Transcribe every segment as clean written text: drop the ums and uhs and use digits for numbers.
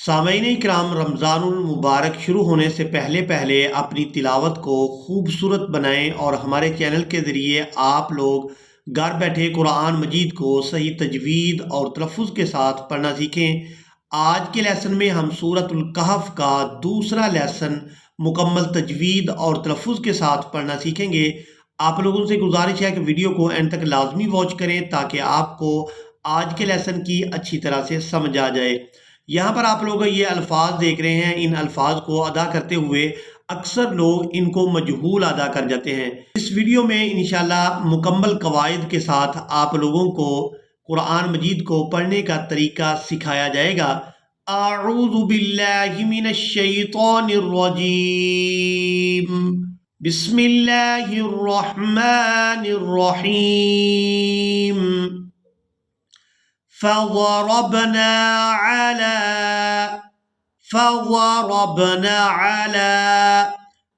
सामईन इकराम, रमज़ानुल मुबारक शुरू होने से पहले पहले अपनी तिलावत को खूबसूरत बनाएं और हमारे चैनल के ज़रिए आप लोग घर बैठे कुरान मजीद को सही तजवीद और तलफ़ुज़ के साथ पढ़ना सीखें। आज के लेसन में हम सूरतुल कहफ का दूसरा लेसन मुकम्मल तजवीद और तलफ़ुज़ के साथ पढ़ना सीखेंगे। आप लोगों से गुजारिश है कि वीडियो को एंड तक लाजमी वॉच करें ताकि आपको आज के लेसन की अच्छी तरह से समझ आ जाए। यहाँ पर आप लोग ये अल्फाज देख रहे हैं, इन अल्फाज को अदा करते हुए अक्सर लोग इनको मजहूल अदा कर जाते हैं। इस वीडियो में इंशाल्लाह मुकम्मल कवायद के साथ आप लोगों को कुरान मजीद को पढ़ने का तरीका सिखाया जाएगा। अऊज़ु बिल्लाहि मिनश शैतानिर रजीम, बिस्मिल्लाहिर रहमानिर रहीम। फ़ज़रबना अला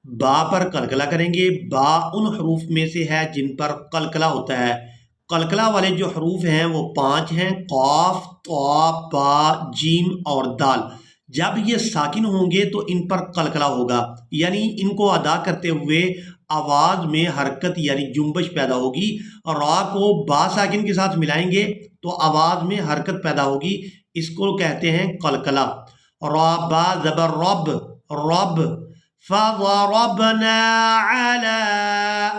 बा पर कलकला करेंगे। बा उन हरूफ में से है जिन पर कलकला होता है। कलकला वाले जो हरूफ हैं वो 5 हैं, क़ाफ, ता, बा, जीम और दाल। जब ये साकिन होंगे तो इन पर कलकला होगा, यानी इनको अदा करते हुए आवाज़ में हरकत यानी जुम्बश पैदा होगी। रा को बा साकिन के साथ मिलाएंगे तो आवाज़ में हरकत पैदा होगी, इसको कहते हैं कलकला। रा बा ज़बर रब, रब। फ़ज़रबना अला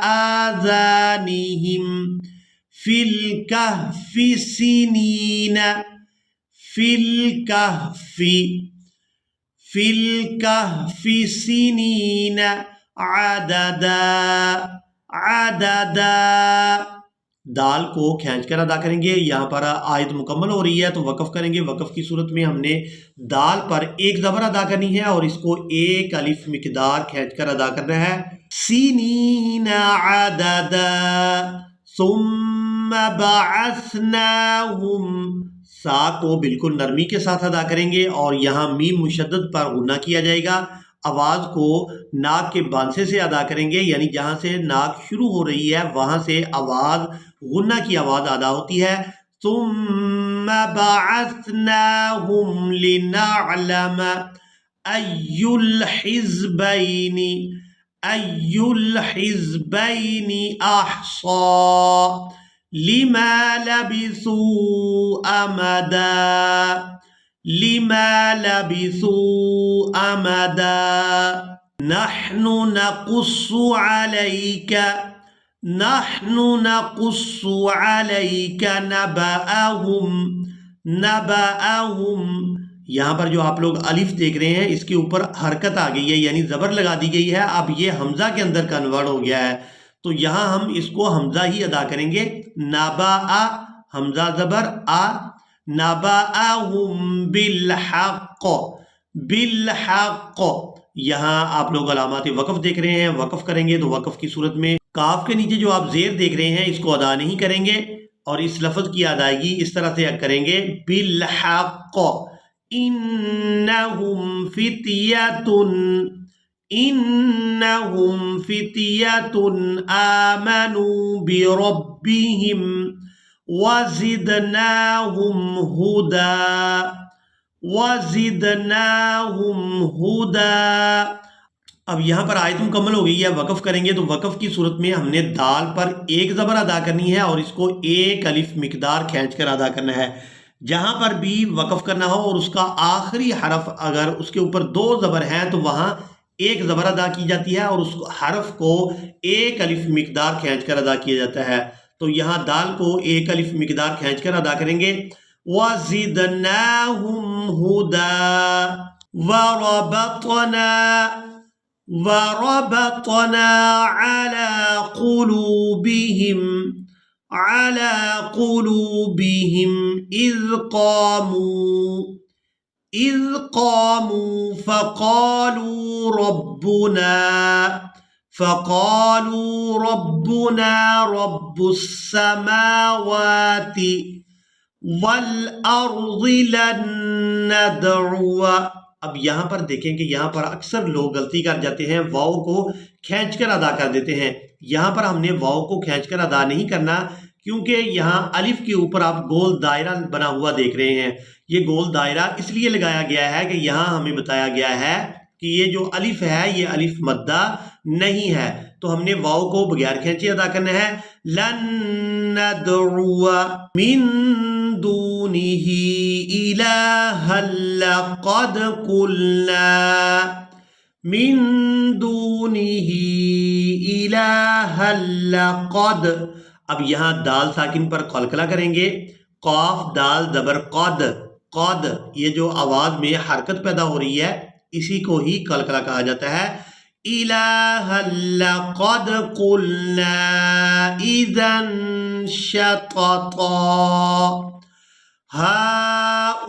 आज़ानिहिम फ़िल कहफ़ि सिनीन, फ़िल कहफ़ि सिनीन अददा, अददा। दाल को खींच कर अदा करेंगे। यहाँ पर आयत मुकम्मल हो रही है तो वक़फ़ करेंगे। वक़फ़ की सूरत में हमने दाल पर एक ज़बर अदा करनी है और इसको एक अलिफ मिक़दार खींच कर अदा करना है। सीनीन अददा सुम्मा बअस्नाहुम, सा को बिल्कुल नरमी के साथ अदा करेंगे और यहाँ मीम मुशद्दद पर गुन्ना किया जाएगा। आवाज़ को नाक के बांसे से अदा करेंगे, यानी जहाँ से नाक शुरू हो रही है वहाँ से आवाज़ गुन्ना की आवाज़ अदा होती है। सुम्मा बअस्नाहुम लिनअलम अय्युल हिज़्बैनि अहसा लिमा लबिसू अमदा, लिमा लबिसू अमदा। नहनु नकुस्सु अलैका नबअहुम। यहाँ पर जो आप लोग अलिफ देख रहे हैं इसके ऊपर हरकत आ गई है, यानी ज़बर लगा दी गई है। अब ये हमज़ा के अंदर कन्वर्ट हो गया है तो यहाँ हम इसको हमज़ा ही अदा करेंगे। नबअ, हमज़ा ज़बर आ, नबअहुम बिलहक़, बिलहक़। यहाँ आप लोग अलामात वक़फ़ देख रहे हैं। वक़फ़ करेंगे तो वक़फ़ की सूरत में काफ के नीचे जो आप ज़ेर देख रहे हैं इसको अदा नहीं करेंगे और इस लफ्ज़ की अदायगी इस तरह से करेंगे, बिलहक़। इन्नहुम फित्यतुन आमनू बिरब्बिहिम वज़िदनाहुम हुदा। अब यहाँ पर आयत मुकम्मल हो गई है। वक़फ़ करेंगे तो वक़फ़ की सूरत में हमने दाल पर एक ज़बर अदा करनी है और इसको एक अलिफ मिक़दार खींच कर अदा करना है। जहाँ पर भी वक़फ़ करना हो और उसका आखिरी हरफ अगर उसके ऊपर 2 ज़बर हैं तो वहाँ एक ज़बर अदा की जाती है और उस हरफ को एक अलिफ मिक़दार खींच कर अदा किया जाता है। तो यहाँ दाल को एक अलिफ मिक़दार खींच कर अदा करेंगे। वज़िदनाहुम हुदा वरबतना अला क़ुलूबिहिम इज़ क़ामू फ़क़ालू रब्बुना रब्बुस समावाति वल अर्ज़ि लन नदअ। अब यहाँ पर देखें कि यहाँ पर अक्सर लोग गलती कर जाते हैं, वाव को खींचकर अदा कर देते हैं। यहाँ पर हमने वाव को खींचकर अदा नहीं करना کیونکہ یہاں الف کے اوپر آپ گول دائرہ بنا ہوا دیکھ رہے ہیں. یہ گول دائرہ اس لیے لگایا گیا ہے کہ یہاں ہمیں بتایا گیا ہے کہ یہ جو الف ہے یہ الف مدہ نہیں ہے، تو ہم نے واو کو بغیر کھینچے ادا کرنا ہے. لن ندعو من دونه إلها لقد قلنا من دونه إلها لقد. اب یہاں دال ساکن پر قلقلہ کریں گے. قاف دال زبر قد، قد یہ جو آواز میں حرکت پیدا ہو رہی ہے اسی کو ہی قلقلہ کہا جاتا ہے. إِلَٰهَ لَقَدْ قُلْنَا إِذًا شَطَطًا هَٰؤُلَاءِ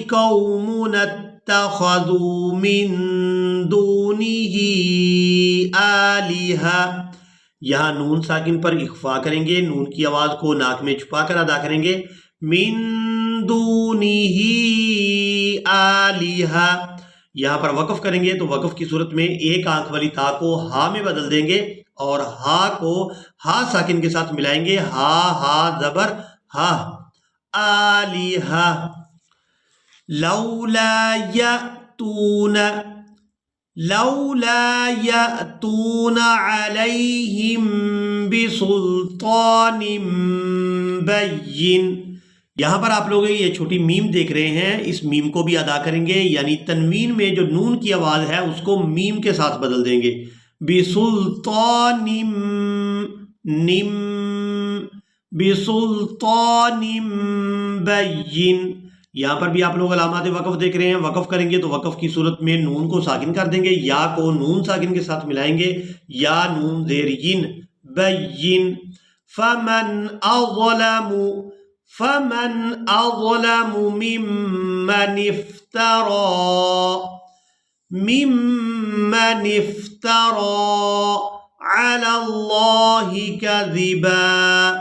قَوْمُنَا اتَّخَذُوا مِن دُونِهِ آلِهَةً. یہاں نون ساکن پر اخفا کریں گے، نون کی آواز کو ناک میں چھپا کر ادا کریں گے. من دونہ آلہہ. یہاں پر وقف کریں گے تو وقف کی صورت میں ایک آنکھ والی تا کو ہا میں بدل دیں گے اور ہا کو ہا ساکن کے ساتھ ملائیں گے. ہا ہا زبر ہا. آلہہ. لولا یأتون علیہم بسلطان بین. یہاں پر آپ لوگ یہ چھوٹی میم دیکھ رہے ہیں، اس میم کو بھی ادا کریں گے، یعنی تنوین میں جو نون کی آواز ہے اس کو میم کے ساتھ بدل دیں گے. بسلطان بسلطان بین. یہاں پر بھی آپ لوگ علامات وقف دیکھ رہے ہیں. وقف کریں گے تو وقف کی صورت میں نون کو ساکن کر دیں گے، یا کو نون ساکن کے ساتھ ملائیں گے، یا نون زیر ین بین. فمن اظلم ممن افترى على الله كذبا.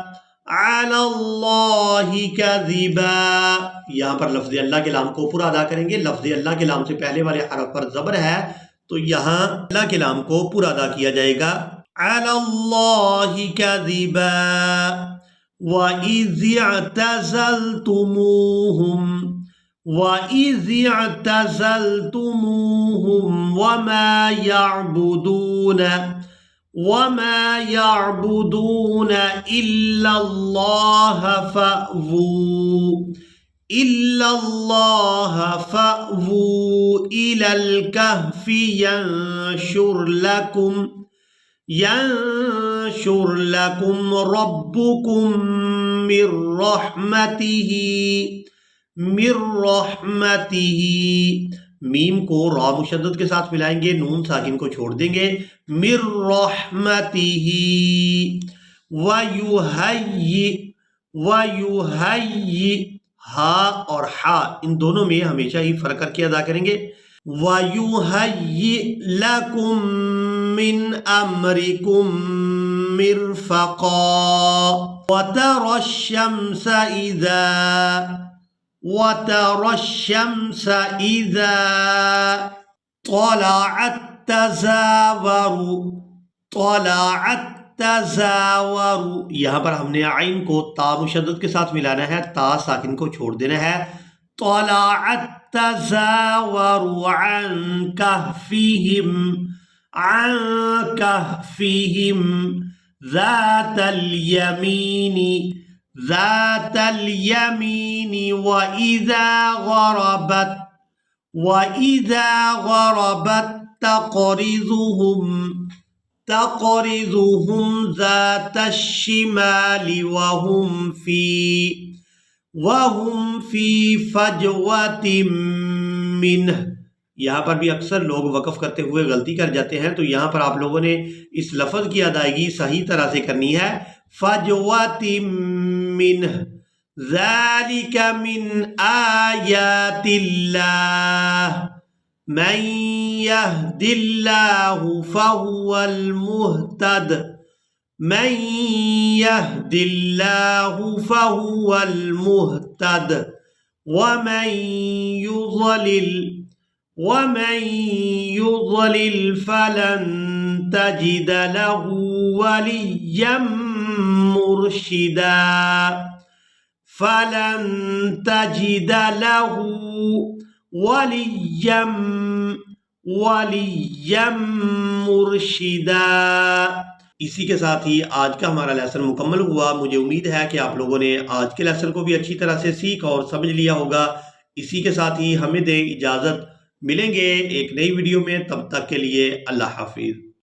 یہاں پر لفظ اللہ کے لام کو پورا ادا کریں گے. لفظ اللہ کے لام سے پہلے والے حرف پر زبر ہے تو یہاں اللہ کے لام کو پورا ادا کیا جائے گا. علی اللہ کذبا. وَإِذِ اعْتَزَلْتُمُوهُمْ وَمَا يَعْبُدُونَ إِلَّا اللَّهَ فَأْوُوا إِلَى الْكَهْفِ ينشر لكم ربكم من رحمته. میم کو را مشدد کے ساتھ ملائیں گے، نون ساکن کو چھوڑ دیں گے. من رحمته. وَيُهَيِّئْ ہا اور ہا ان دونوں میں ہمیشہ ہی فرق کر کے ادا کریں گے. وَيُهَيِّئْ لَكُم مِّنْ أَمْرِكُم مِّرْفَقًا. وَتَرَى الشَّمْسَ إِذَا طَلَعَت تَزَاوَرُ. یہاں پر ہم نے عین کو تا مشدد کے ساتھ ملانا ہے، تا ساکن کو چھوڑ دینا ہے. طَلَعَت تَزَاوَرُ عَنْ كَهْفِهِمْ ذَاتَ الْيَمِينِ وَإِذَا غَرَبَتْ تَقْرِضُهُمْ ذَاتَ الشِّمَالِ وَهُمْ فِي فَجْوَةٍ مِّنْهُ. یہاں پر بھی اکثر لوگ وقف کرتے ہوئے غلطی کر جاتے ہیں، تو یہاں پر آپ لوگوں نے اس لفظ کی ادائیگی صحیح طرح سے کرنی ہے. فَجْوَةٍ مِّنْهُ. ذَلِكَ مِنْ آيَاتِ اللَّهِ مَن يَهْدِ اللَّهُ فَهُوَ الْمُهْتَدِ وَمَن وَمَن يُضْلِلْ فَلَن تَجِدَ لَهُ وَلِيًّا مُرْشِدًا فَلَن تَجِدَ لَهُ وَلِيًّا مُرْشِدًا۔ اسی کے ساتھ ہی آج کا ہمارا لیسن مکمل ہوا۔ مجھے امید ہے کہ آپ لوگوں نے آج کے لیسن کو بھی اچھی طرح سے سیکھ اور سمجھ لیا ہوگا۔ اسی کے ساتھ ہی ہمیں دیں اجازت، ملیں گے ایک نئی ویڈیو میں، تب تک کے لیے اللہ حافظ۔